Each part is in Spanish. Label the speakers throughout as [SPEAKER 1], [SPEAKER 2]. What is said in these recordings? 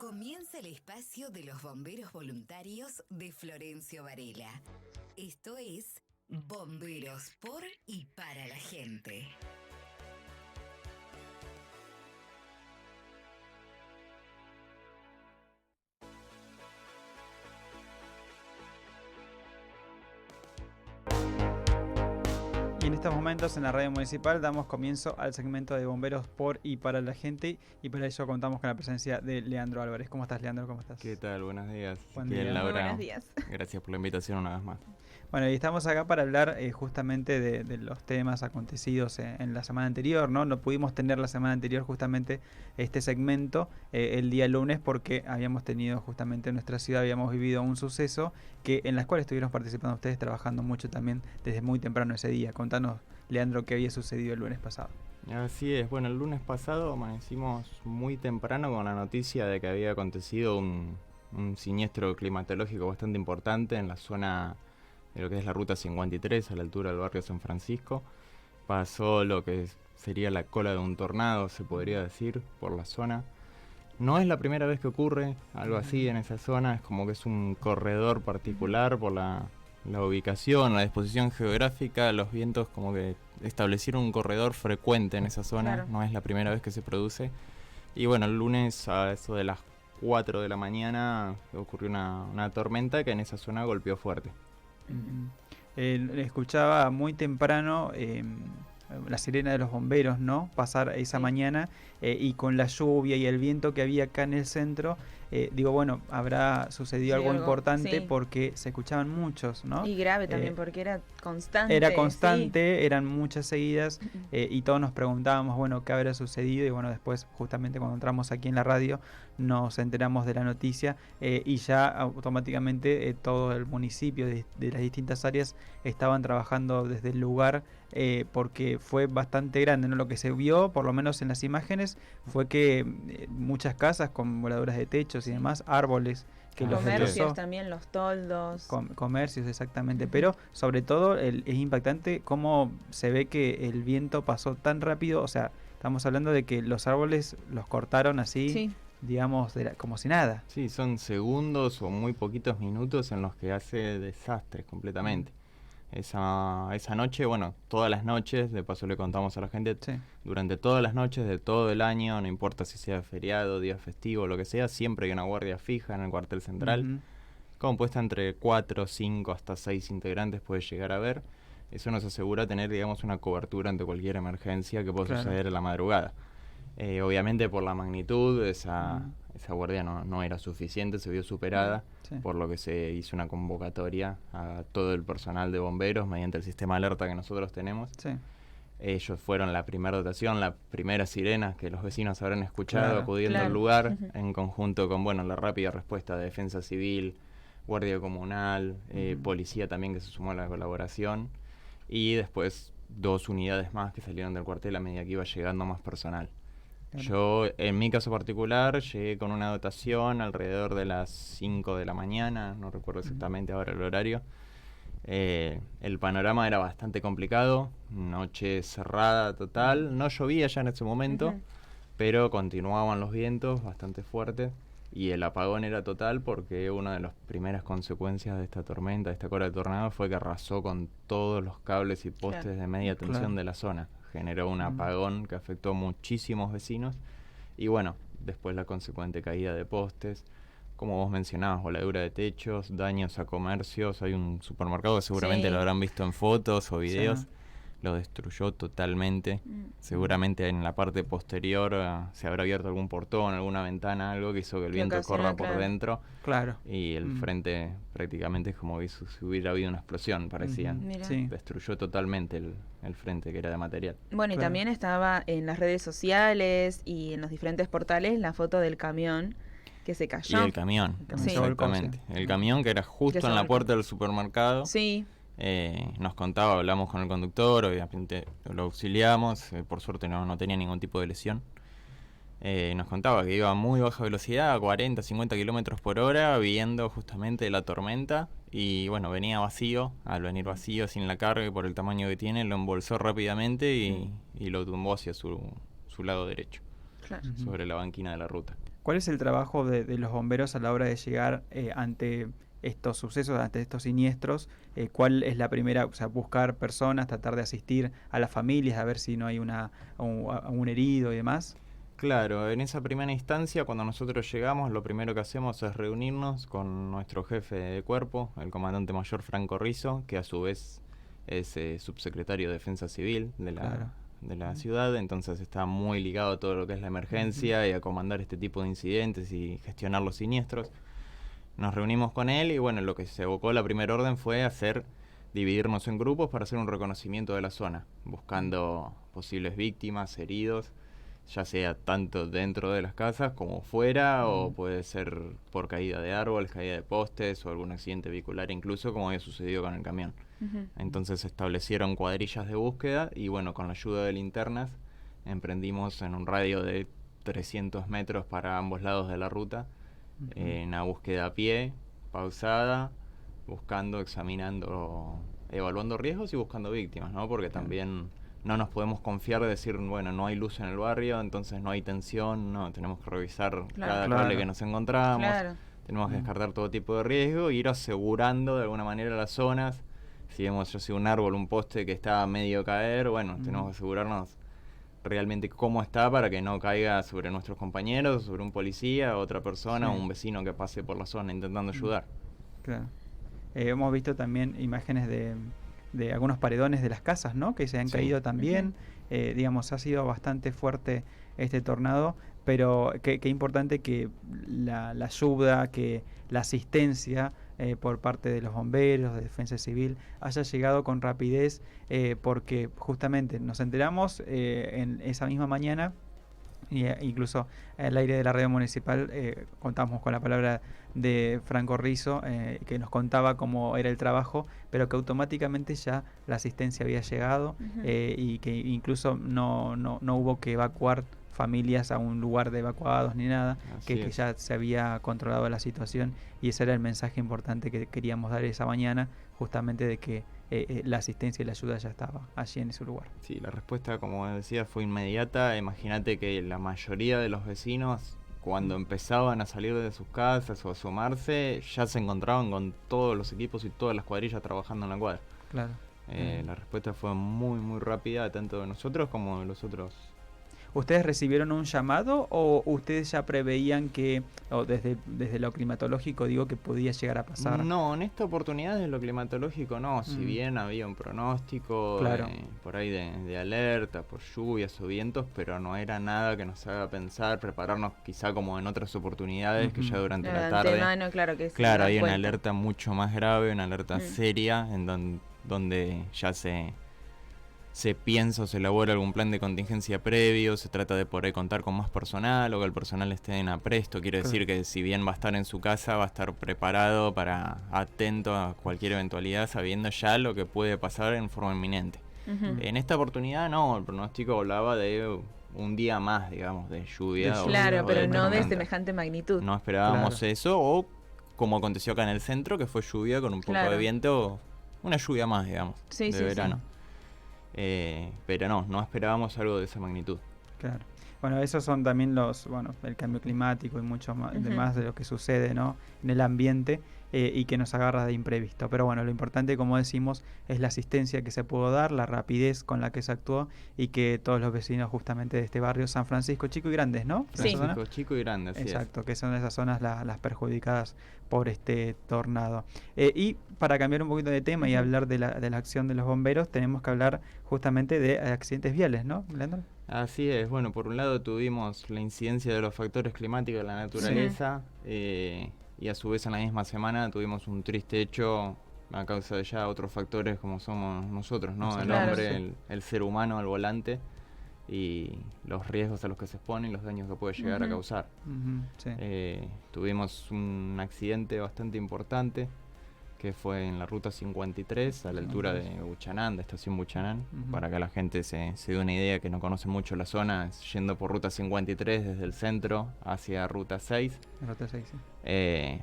[SPEAKER 1] Comienza el espacio de los bomberos voluntarios de Florencio Varela. Esto es Bomberos por y para la gente.
[SPEAKER 2] Y en estos momentos en la radio municipal damos comienzo al segmento de Bomberos por y para la gente, y para ello contamos con la presencia de Leandro Álvarez. ¿Cómo estás, Leandro? ¿Cómo estás?
[SPEAKER 3] ¿Qué tal? Buenos días.
[SPEAKER 2] Buen
[SPEAKER 3] Bien,
[SPEAKER 2] día.
[SPEAKER 3] Laura.
[SPEAKER 4] Muy buenos días.
[SPEAKER 3] Gracias por la invitación una vez más.
[SPEAKER 2] Bueno, y estamos acá para hablar justamente de los temas acontecidos en la semana anterior, ¿no? No pudimos tener la semana anterior justamente este segmento el día lunes porque habíamos tenido justamente en nuestra ciudad, habíamos vivido un suceso en las cuales estuvieron participando ustedes trabajando mucho también desde muy temprano ese día. Contanos, Leandro, qué había sucedido el lunes pasado.
[SPEAKER 3] Así es, bueno, el lunes pasado amanecimos muy temprano con la noticia de que había acontecido un siniestro climatológico bastante importante en la zona de lo que es la ruta 53, a la altura del barrio San Francisco. Pasó lo que sería la cola de un tornado, se podría decir, por la zona. No es la primera vez que ocurre algo así en esa zona, es como que es un corredor particular por la ubicación, la disposición geográfica, los vientos como que establecieron un corredor frecuente en esa zona,
[SPEAKER 4] Claro.
[SPEAKER 3] No es la primera vez que se produce. Y bueno, el lunes a eso de las 4 de la mañana ocurrió una tormenta que en esa zona golpeó fuerte.
[SPEAKER 2] Escuchaba muy temprano la sirena de los bomberos, ¿no? Pasar esa
[SPEAKER 4] Sí.
[SPEAKER 2] mañana y con la lluvia y el viento que había acá en el centro, digo, bueno, habrá sucedido
[SPEAKER 4] Sí,
[SPEAKER 2] algo
[SPEAKER 4] algo,
[SPEAKER 2] importante
[SPEAKER 4] sí.
[SPEAKER 2] porque se escuchaban muchos, ¿no?
[SPEAKER 4] Y grave también, porque era constante.
[SPEAKER 2] Era constante, eran muchas seguidas
[SPEAKER 4] Sí.
[SPEAKER 2] y todos nos preguntábamos, bueno, qué habrá sucedido, y bueno, después justamente cuando entramos aquí en la radio nos enteramos de la noticia y ya automáticamente todo el municipio de las distintas áreas estaban trabajando desde el lugar porque fue bastante grande, ¿no? Lo que se vio, por lo menos en las imágenes, fue que muchas casas con voladuras de techos y
[SPEAKER 4] Sí.
[SPEAKER 2] demás, árboles que los
[SPEAKER 4] Comercios
[SPEAKER 2] destrozó.
[SPEAKER 4] también, los toldos.
[SPEAKER 2] Comercios, exactamente,
[SPEAKER 4] Ujú.
[SPEAKER 2] pero sobre todo es impactante cómo se ve que el viento pasó tan rápido, o sea, estamos hablando de que los árboles los cortaron así,
[SPEAKER 4] Sí.
[SPEAKER 2] digamos, como si nada.
[SPEAKER 3] Sí, son segundos o muy poquitos minutos en los que hace desastres completamente. Esa noche, bueno, todas las noches, de paso le contamos a la gente,
[SPEAKER 2] Sí.
[SPEAKER 3] durante todas las noches de todo el año, no importa si sea feriado, día festivo, lo que sea, siempre hay una guardia fija en el cuartel central,
[SPEAKER 2] Ujú.
[SPEAKER 3] compuesta entre 4, 5 hasta 6 integrantes puede llegar a haber. Eso nos asegura tener, digamos, una cobertura ante cualquier emergencia que pueda
[SPEAKER 2] Claro.
[SPEAKER 3] suceder en la madrugada. Obviamente por la magnitud, esa guardia no era suficiente, se vio superada,
[SPEAKER 2] Sí.
[SPEAKER 3] por lo que se hizo una convocatoria a todo el personal de bomberos mediante el sistema alerta que nosotros tenemos.
[SPEAKER 2] Sí.
[SPEAKER 3] Ellos fueron la primera dotación, la primera sirena que los vecinos habrán escuchado
[SPEAKER 2] Claro.
[SPEAKER 3] acudiendo al
[SPEAKER 4] Claro.
[SPEAKER 3] lugar, en conjunto con la rápida respuesta de Defensa Civil, Guardia Comunal, Policía también que se sumó a la colaboración, y después 2 unidades más que salieron del cuartel a medida que iba llegando más personal.
[SPEAKER 2] Claro.
[SPEAKER 3] Yo, en mi caso particular, llegué con una dotación alrededor de las 5 de la mañana, no recuerdo exactamente ahora el horario. El panorama era bastante complicado, noche cerrada total, no llovía ya en ese momento,
[SPEAKER 4] Ujú.
[SPEAKER 3] pero continuaban los vientos bastante fuertes y el apagón era total porque una de las primeras consecuencias de esta tormenta, de esta cola de tornado, fue que arrasó con todos los cables y postes
[SPEAKER 4] Claro.
[SPEAKER 3] de media tensión
[SPEAKER 2] Claro.
[SPEAKER 3] de la zona. Generó un apagón que afectó a muchísimos vecinos y bueno, después la consecuente caída de postes, como vos mencionabas, voladura de techos, daños a comercios. Hay un supermercado que seguramente
[SPEAKER 4] Sí.
[SPEAKER 3] lo habrán visto en fotos o videos,
[SPEAKER 2] Sí.
[SPEAKER 3] lo destruyó totalmente.
[SPEAKER 4] Mm.
[SPEAKER 3] Seguramente en la parte posterior se habrá abierto algún portón, alguna ventana, algo que hizo que el
[SPEAKER 4] Que
[SPEAKER 3] viento
[SPEAKER 4] ocasionó,
[SPEAKER 3] corra por
[SPEAKER 4] claro.
[SPEAKER 3] dentro
[SPEAKER 2] Claro.
[SPEAKER 3] y el frente prácticamente es como si hubiera habido una explosión, parecía.
[SPEAKER 2] Ujú.
[SPEAKER 4] Mira.
[SPEAKER 2] Sí.
[SPEAKER 3] Destruyó totalmente el frente que era de material.
[SPEAKER 4] Bueno, y
[SPEAKER 2] Claro.
[SPEAKER 4] también estaba en las redes sociales y en los diferentes portales la foto del camión que se
[SPEAKER 3] Y
[SPEAKER 4] cayó.
[SPEAKER 3] el camión,
[SPEAKER 2] El camión
[SPEAKER 4] Sí.
[SPEAKER 2] se volcó,
[SPEAKER 3] exactamente.
[SPEAKER 2] sí.
[SPEAKER 3] El camión que era
[SPEAKER 4] Que
[SPEAKER 3] justo
[SPEAKER 4] se
[SPEAKER 3] en la
[SPEAKER 4] volcó.
[SPEAKER 3] puerta del supermercado.
[SPEAKER 4] Sí.
[SPEAKER 3] Nos contaba, hablamos con el conductor, obviamente lo auxiliamos, por suerte no tenía ningún tipo de lesión. Nos contaba que iba a muy baja velocidad, a 40, 50 kilómetros por hora, viendo justamente la tormenta. Y bueno, venía vacío, al venir vacío, sin la carga y por el tamaño que tiene, lo embolsó rápidamente y lo tumbó hacia su lado derecho,
[SPEAKER 4] Claro.
[SPEAKER 3] sobre la banquina de la ruta.
[SPEAKER 2] ¿Cuál es el trabajo de los bomberos a la hora de llegar ante estos sucesos, ante estos siniestros? ¿Cuál es la primera? O sea, buscar personas, tratar de asistir a las familias, a ver si no hay un herido y demás.
[SPEAKER 3] Claro, en esa primera instancia, cuando nosotros llegamos, lo primero que hacemos es reunirnos con nuestro jefe de cuerpo, el comandante mayor Franco Rizzo, que a su vez es subsecretario de Defensa Civil de la ciudad, entonces está muy ligado a todo lo que es la emergencia y a comandar este tipo de incidentes y gestionar los siniestros. Nos reunimos con él y bueno, lo que se evocó la primera orden fue dividirnos en grupos para hacer un reconocimiento de la zona, buscando posibles víctimas, heridos, ya sea tanto dentro de las casas como fuera, o puede ser por caída de árboles, caída de postes o algún accidente vehicular incluso, como había sucedido con el camión. Entonces se establecieron cuadrillas de búsqueda y bueno, con la ayuda de linternas emprendimos en un radio de 300 metros para ambos lados de la ruta, una búsqueda a pie, pausada, buscando, examinando, evaluando riesgos y buscando víctimas, ¿no? Porque también no nos podemos confiar de decir, bueno, no hay luz en el barrio, entonces no hay tensión, no, tenemos que revisar cada cable que nos encontramos, tenemos que descartar todo tipo de riesgo e ir asegurando de alguna manera las zonas. Si vemos, yo sé, un árbol, un poste que está a medio caer, bueno, tenemos que asegurarnos realmente cómo está para que no caiga sobre nuestros compañeros, sobre un policía, otra persona o un vecino que pase por la zona intentando ayudar.
[SPEAKER 2] Claro. Hemos visto también imágenes de algunos paredones de las casas, ¿no? Que se han caído también. Digamos, ha sido bastante fuerte este tornado, pero qué importante que la ayuda, que la asistencia por parte de los bomberos, de Defensa Civil, haya llegado con rapidez, porque justamente nos enteramos en esa misma mañana, incluso al aire de la radio municipal contamos con la palabra de Franco Rizzo, que nos contaba cómo era el trabajo, pero que automáticamente ya la asistencia había llegado y que incluso no hubo que evacuar familias a un lugar de evacuados ni nada, que ya se había controlado la situación, y ese era el mensaje importante que queríamos dar esa mañana, justamente de que la asistencia y la ayuda ya estaba allí en ese lugar.
[SPEAKER 3] Sí, la respuesta, como decía, fue inmediata. Imagínate que la mayoría de los vecinos, cuando empezaban a salir de sus casas o a asomarse, ya se encontraban con todos los equipos y todas las cuadrillas trabajando en la cuadra.
[SPEAKER 2] Claro.
[SPEAKER 3] La respuesta fue muy, muy rápida, tanto de nosotros como de los otros.
[SPEAKER 2] ¿Ustedes recibieron un llamado o ustedes ya preveían que, o desde lo climatológico digo, que podía llegar a pasar?
[SPEAKER 3] No, en esta oportunidad desde lo climatológico no, si bien había un pronóstico por ahí de alerta por lluvias o vientos, pero no era nada que nos haga pensar, prepararnos quizá como en otras oportunidades que ya durante la tarde. Claro, hay una alerta mucho más grave, una alerta seria, en donde ya se piensa o se elabora algún plan de contingencia previo, se trata de por ahí contar con más personal o que el personal esté en apresto. Quiere decir que si bien va a estar en su casa, va a estar preparado atento a cualquier eventualidad, sabiendo ya lo que puede pasar en forma inminente. En esta oportunidad no, el pronóstico hablaba de un día más, digamos, de lluvia.
[SPEAKER 4] Claro, pero no de semejante magnitud.
[SPEAKER 3] No esperábamos eso, o como aconteció acá en el centro, que fue lluvia con un poco de viento, una lluvia más, digamos, de verano. Sí. Pero no esperábamos algo de esa magnitud.
[SPEAKER 2] Claro. Bueno, esos son también el cambio climático y mucho más, demás de lo que sucede, ¿no?, en el ambiente y que nos agarra de imprevisto. Pero bueno, lo importante, como decimos, es la asistencia que se pudo dar, la rapidez con la que se actuó y que todos los vecinos justamente de este barrio, San Francisco Chico y Grandes, ¿no?
[SPEAKER 3] Sí. Francisco Chico y Grandes, sí.
[SPEAKER 2] Exacto, que son esas zonas las perjudicadas por este tornado. Y para cambiar un poquito de tema y hablar de la acción de los bomberos, tenemos que hablar justamente de accidentes viales, ¿no, Leandro?
[SPEAKER 3] Así es. Bueno, por un lado tuvimos la incidencia de los factores climáticos de la naturaleza, y a su vez en la misma semana tuvimos un triste hecho a causa de ya otros factores como somos nosotros, ¿no? El hombre, el ser humano al volante, y los riesgos a los que se expone y los daños que puede llegar a causar. Tuvimos un accidente bastante importante que fue en la ruta 53, a la altura de Buchanán, de estación Buchanán, para que la gente se dé una idea, que no conoce mucho la zona, yendo por ruta 53 desde el centro hacia ruta 6.
[SPEAKER 2] Ruta 6, sí.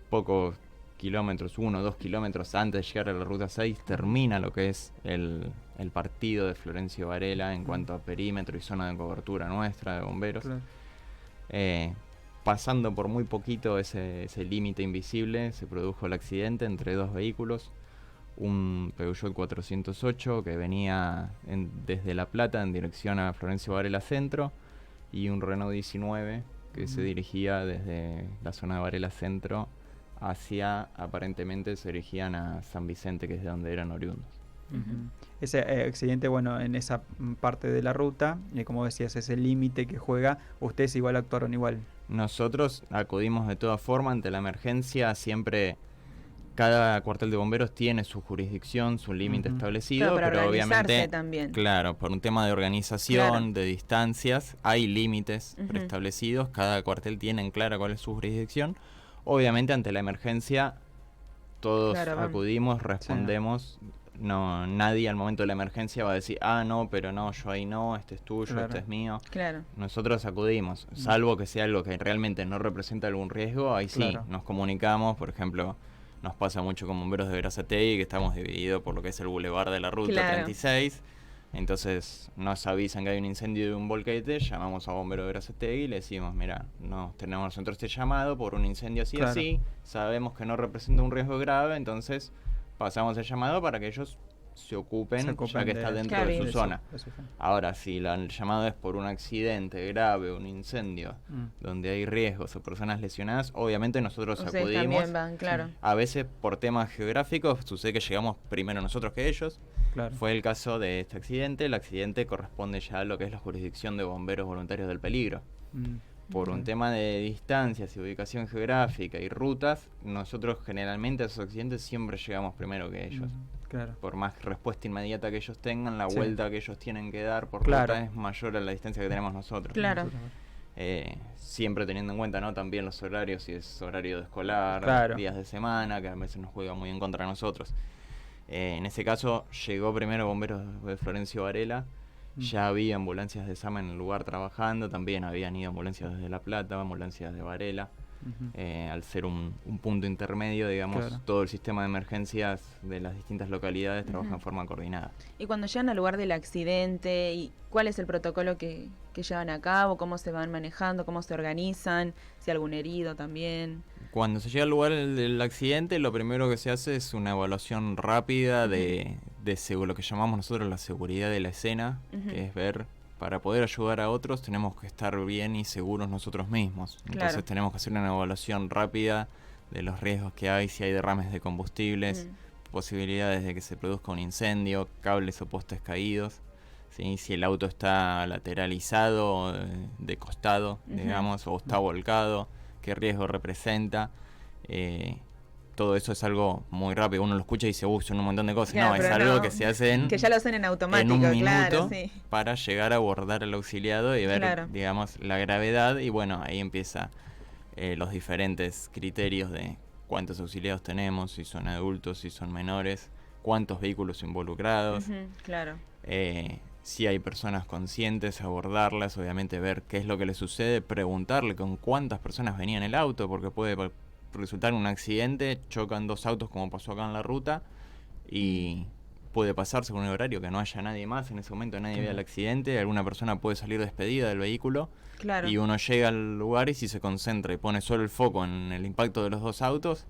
[SPEAKER 3] Pocos kilómetros, 1 o 2 kilómetros antes de llegar a la ruta 6, termina lo que es el partido de Florencio Varela en cuanto a perímetro y zona de cobertura nuestra de bomberos. Claro. pasando por muy poquito ese límite invisible, se produjo el accidente entre dos vehículos. Un Peugeot 408 que venía desde La Plata en dirección a Florencio Varela Centro, y un Renault 19 que se dirigía desde la zona de Varela Centro hacia, aparentemente se dirigían a San Vicente, que es de donde eran oriundos.
[SPEAKER 2] Ese accidente, bueno, en esa parte de la ruta, como decías, ese límite que juega, ustedes igual actuaron igual.
[SPEAKER 3] Nosotros acudimos de toda forma ante la emergencia. Siempre cada cuartel de bomberos tiene su jurisdicción, su límite establecido,
[SPEAKER 4] Claro,
[SPEAKER 3] pero obviamente
[SPEAKER 4] también.
[SPEAKER 3] Claro, por un tema de organización, de distancias, hay límites preestablecidos. Cada cuartel tiene en clara cuál es su jurisdicción. Obviamente ante la emergencia todos acudimos, respondemos. No, nadie al momento de la emergencia va a decir, no, pero no, yo ahí no, este es tuyo, este es mío. Nosotros acudimos, salvo que sea algo que realmente no representa algún riesgo, ahí sí, nos comunicamos. Por ejemplo, nos pasa mucho con bomberos de Berazategui, que estamos divididos por lo que es el bulevar de la ruta 36. Entonces nos avisan que hay un incendio de un volquete, llamamos a bomberos de Berazategui y le decimos, mira, no tenemos nosotros este llamado por un incendio así así, sabemos que no representa un riesgo grave, entonces pasamos el llamado para que ellos se ocupen ya que está dentro de su zona. Ahora, si el llamado es por un accidente grave, un incendio, donde hay riesgos o personas lesionadas, obviamente nosotros acudimos.
[SPEAKER 4] También van,
[SPEAKER 3] A veces por temas geográficos sucede que llegamos primero nosotros que ellos. Fue el caso de este accidente. El accidente corresponde ya a lo que es la jurisdicción de bomberos voluntarios del peligro. Por un tema de distancias y ubicación geográfica y rutas, nosotros generalmente a esos accidentes siempre llegamos primero que ellos. Por más respuesta inmediata que ellos tengan, la vuelta que ellos tienen que dar por ruta es mayor a la distancia que tenemos nosotros. Siempre teniendo en cuenta, ¿no?, también los horarios, si es horario de escolar, días de semana, que a veces nos juega muy en contra de nosotros. En ese caso llegó primero bomberos de Florencio Varela. Ya había ambulancias de SAMA en el lugar trabajando, también habían ido ambulancias desde La Plata, ambulancias de Varela. Al ser un punto intermedio, digamos, todo el sistema de emergencias de las distintas localidades trabaja en forma coordinada.
[SPEAKER 4] Y cuando llegan al lugar del accidente, ¿y cuál es el protocolo que llevan a cabo? ¿Cómo se van manejando? ¿Cómo se organizan? ¿Si hay algún herido también?
[SPEAKER 3] Cuando se llega al lugar del accidente, lo primero que se hace es una evaluación rápida de lo que llamamos nosotros la seguridad de la escena, que es ver, para poder ayudar a otros tenemos que estar bien y seguros nosotros mismos. Entonces tenemos que hacer una evaluación rápida de los riesgos que hay, si hay derrames de combustibles, posibilidades de que se produzca un incendio, cables o postes caídos, ¿sí? Si el auto está lateralizado, de costado, digamos, o está volcado, qué riesgo representa. Todo eso es algo muy rápido. Uno lo escucha y dice, son un montón de cosas. No, es algo que se hace
[SPEAKER 4] que ya lo hacen en automático,
[SPEAKER 3] un minuto, para llegar a abordar al auxiliado y ver, digamos, la gravedad. Y bueno, ahí empieza los diferentes criterios de cuántos auxiliados tenemos, si son adultos, si son menores, cuántos vehículos involucrados. Si hay personas conscientes, abordarlas, obviamente ver qué es lo que les sucede, preguntarle con cuántas personas venía en el auto, porque puede resultar un accidente, chocan dos autos como pasó acá en la ruta, y puede pasar según el horario que no haya nadie más en ese momento, nadie vea el accidente, alguna persona puede salir despedida del vehículo, y uno llega al lugar y si se concentra y pone solo el foco en el impacto de los dos autos,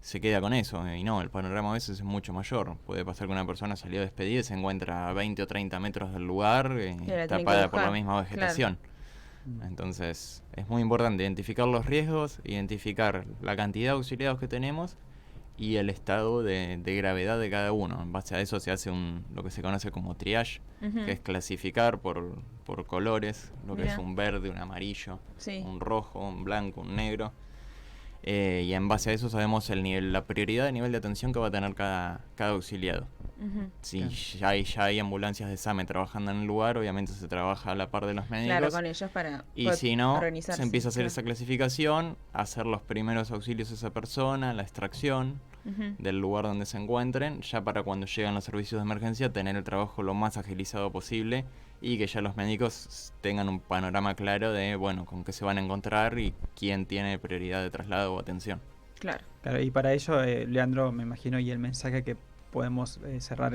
[SPEAKER 3] se queda con eso, y no, el panorama a veces es mucho mayor. Puede pasar que una persona salió despedida y se encuentra a 20 o 30 metros del lugar, tapada por la misma vegetación. Entonces es muy importante identificar los riesgos, identificar la cantidad de auxiliados que tenemos y el estado de gravedad de cada uno. En base a eso se hace lo que se conoce como triage, que es clasificar por colores, lo que es un verde, un amarillo, un rojo, un blanco, un negro. Y en base a eso sabemos la prioridad de nivel de atención que va a tener cada auxiliado. Si ya hay ambulancias de SAME trabajando en el lugar, obviamente se trabaja a la par de los médicos.
[SPEAKER 4] Con ellos para
[SPEAKER 3] y si no, se empieza a hacer esa clasificación, hacer los primeros auxilios a esa persona, la extracción del lugar donde se encuentren, ya para cuando llegan los servicios de emergencia tener el trabajo lo más agilizado posible y que ya los médicos tengan un panorama claro de, con qué se van a encontrar y quién tiene prioridad de traslado o atención. Claro,
[SPEAKER 2] y para ello, Leandro, me imagino, y el mensaje que podemos cerrar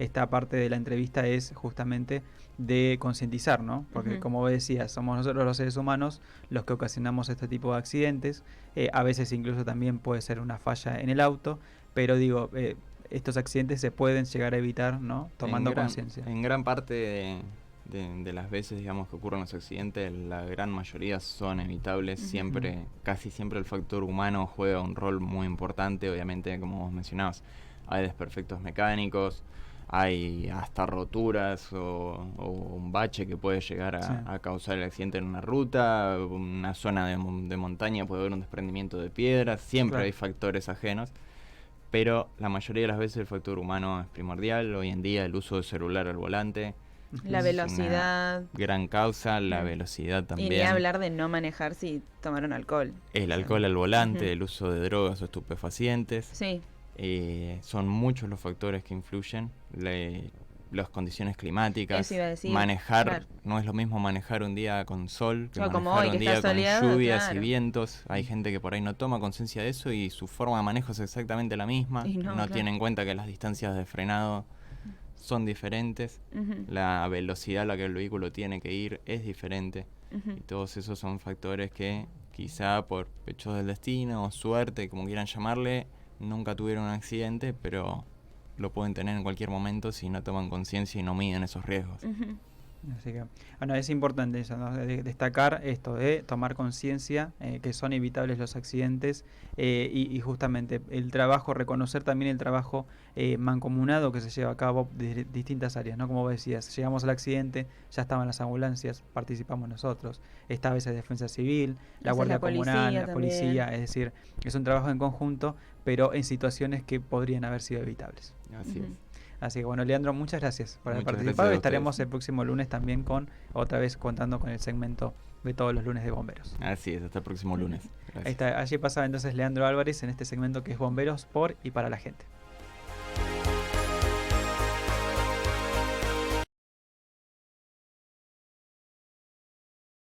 [SPEAKER 2] esta parte de la entrevista es justamente de concientizar, ¿no? Porque como vos decías, somos nosotros los seres humanos los que ocasionamos este tipo de accidentes, a veces incluso también puede ser una falla en el auto, pero digo, estos accidentes se pueden llegar a evitar, ¿no? Tomando conciencia.
[SPEAKER 3] En gran parte de las veces, digamos, que ocurren los accidentes, la gran mayoría son evitables. Casi siempre el factor humano juega un rol muy importante. Obviamente, como vos mencionabas, hay desperfectos mecánicos, hay hasta roturas o un bache que puede llegar a causar el accidente en una ruta, una zona de montaña puede haber un desprendimiento de piedras, siempre hay factores ajenos, pero la mayoría de las veces el factor humano es primordial. Hoy en día el uso del celular al volante,
[SPEAKER 4] la velocidad,
[SPEAKER 3] gran causa, la velocidad también.
[SPEAKER 4] Y ni hablar de no manejar si tomaron alcohol.
[SPEAKER 3] El alcohol al volante, el uso de drogas o estupefacientes.
[SPEAKER 4] Sí.
[SPEAKER 3] Son muchos los factores que influyen, las condiciones climáticas.
[SPEAKER 4] Eso iba a decir,
[SPEAKER 3] manejar, no es lo mismo manejar un día con sol que
[SPEAKER 4] como
[SPEAKER 3] manejar
[SPEAKER 4] hoy,
[SPEAKER 3] un día con
[SPEAKER 4] soleado,
[SPEAKER 3] lluvias y vientos. Hay gente que por ahí no toma conciencia de eso y su forma de manejo es exactamente la misma. No tiene en cuenta que las distancias de frenado son diferentes, la velocidad a la que el vehículo tiene que ir es diferente, y todos esos son factores que quizá por hechos del destino o suerte, como quieran llamarle, nunca tuvieron un accidente, pero lo pueden tener en cualquier momento si no toman conciencia y no miden esos riesgos.
[SPEAKER 2] Así que, bueno, es importante eso, ¿no? Destacar esto de tomar conciencia que son evitables los accidentes, y justamente el trabajo, reconocer también el trabajo mancomunado que se lleva a cabo de distintas áreas, ¿no? Como vos decías, llegamos al accidente, ya estaban las ambulancias, participamos nosotros, esta vez es Defensa Civil, la Guardia Comunal, la policía, es decir, es un trabajo en conjunto, pero en situaciones que podrían haber sido evitables.
[SPEAKER 3] Así es.
[SPEAKER 2] Así que bueno, Leandro, muchas gracias por haber
[SPEAKER 3] Muchas
[SPEAKER 2] participado.
[SPEAKER 3] gracias a
[SPEAKER 2] Estaremos
[SPEAKER 3] ustedes.
[SPEAKER 2] el próximo lunes también otra vez contando con el segmento de todos los lunes de Bomberos.
[SPEAKER 3] Así es, hasta el próximo lunes. Gracias.
[SPEAKER 2] Allí pasaba entonces Leandro Álvarez en este segmento que es Bomberos por y para la gente.